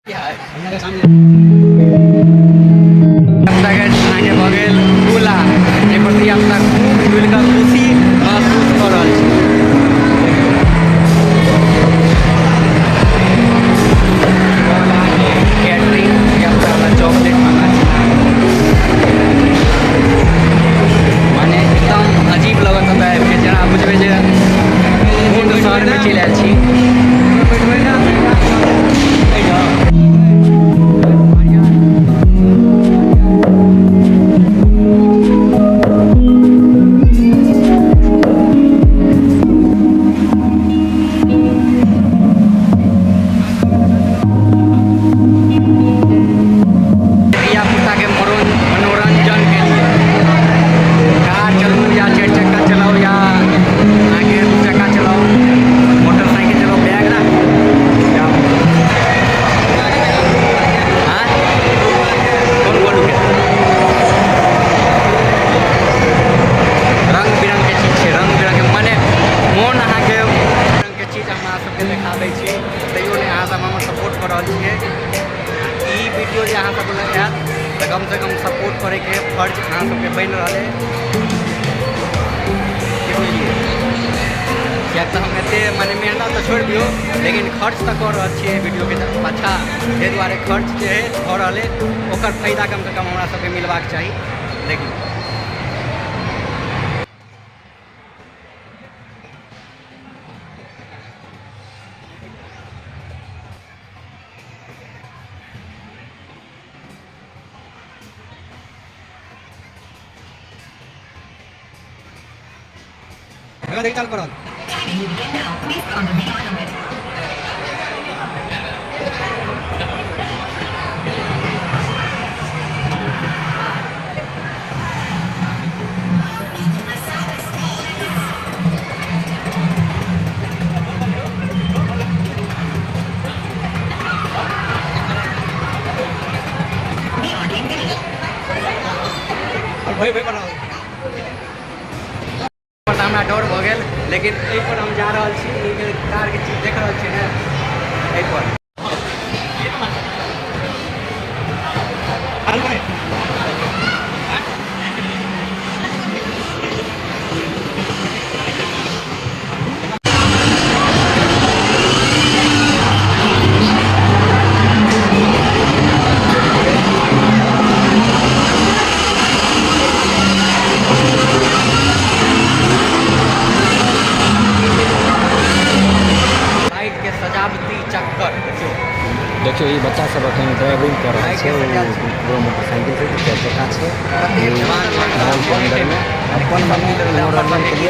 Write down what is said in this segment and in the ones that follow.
आगे भऽ गेल झूला जाहिपर धियापुता खूब झूलि कऽ खुशी महसूस कऽ रहल छी। कैटरिंग धियापुता चॉकलेट मंगा छी, माने एकदम अजीब लगत ओतऽ आबि कऽ, जेना बुझबै जे कोन शहरमे चलि आयल छी। वीडियो जे अहाँ सब लग आयल तऽ कम से कम सपोर्ट करैके फर्ज अहाँ सबके बनि रहल है। किएक तऽ हम एतेक माने मेहनत तऽ छोड़ि दियौ, लेकिन खर्च तऽ कऽ रहल छियै वीडियोके पाछा, ताहि दुआरे खर्च जे है भऽ रहल है ओकर फायदा कम से कम हमरा सबके मिलबाक चाही। देखियौ देखल करल भाई बनाओ। हमरा डर भऽ गेल, लेकिन एहिपर हम जा रहल छी, कारके चीज देख रहल छी ने एहिपर। देखियो ये बच्चा सब अखन ड्राइविंग कर रहा है, पूरा मोटरसाइकिल से चार चक्का है, अंदर में अपन मनोरंजन के लिए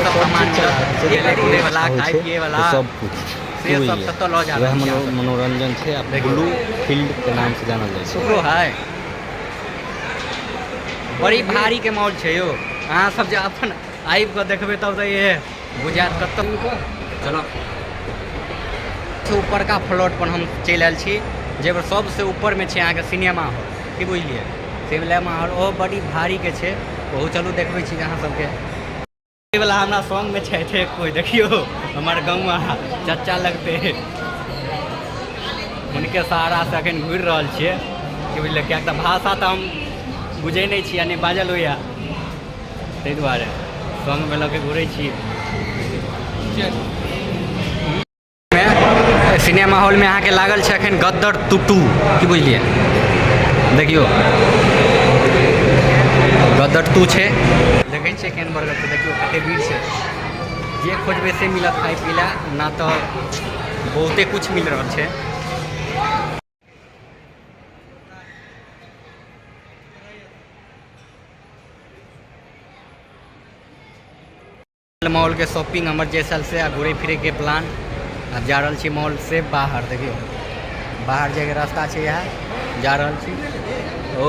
सब कुछ वह मनोरंजन है। ब्लू फील्ड के नाम से जानल जाए है। बड़ी भारी के मॉल है यो, अहाँ सब जे अपन आबि कऽ देखबै तब तऽ ये बुझायत कतौ। चलो ऊपर का फ्लोर पर हम चलि आयल छी, जाहिपर सबसे ऊपर में छै अहाँके सिनेमा हॉल, की बुझलिए सिनेमा हॉल ओ बड़ी भारी के छै। ओहो चलू देखबै छी अहाँ सबके वाला हमरा सॉन्ग में छै कोई, देखियो हमारे गाँव में चच्चा लगते उनके सहारा से अखन घुरि रहल छियै, की बुझलिए किएक तऽ भाषा तऽ हम बुझै नहीं छी, यानी बाजल होइए, ताहि दुआरे सॉन्ग में लऽ के घुरै छी। सिनेमा हॉल में अहाँ के लागल छै अखन गदर 2, की बुझलिए देखियो गदर 2 छै, देखै छियै केहन बर्गर छै, देखियो कते भीड़ छै, जे खोजबै से मिलत खाइ पी ला, ना तो बहुते कुछ मिल रहल छै। मॉल के शॉपिंग हमर जैसल से घूरे फिरे के प्लान, अब जा रहल छी मॉल से बाहर, देखियो बाहर जाके रास्ता छै, यहाँ जा रहल छी। ओ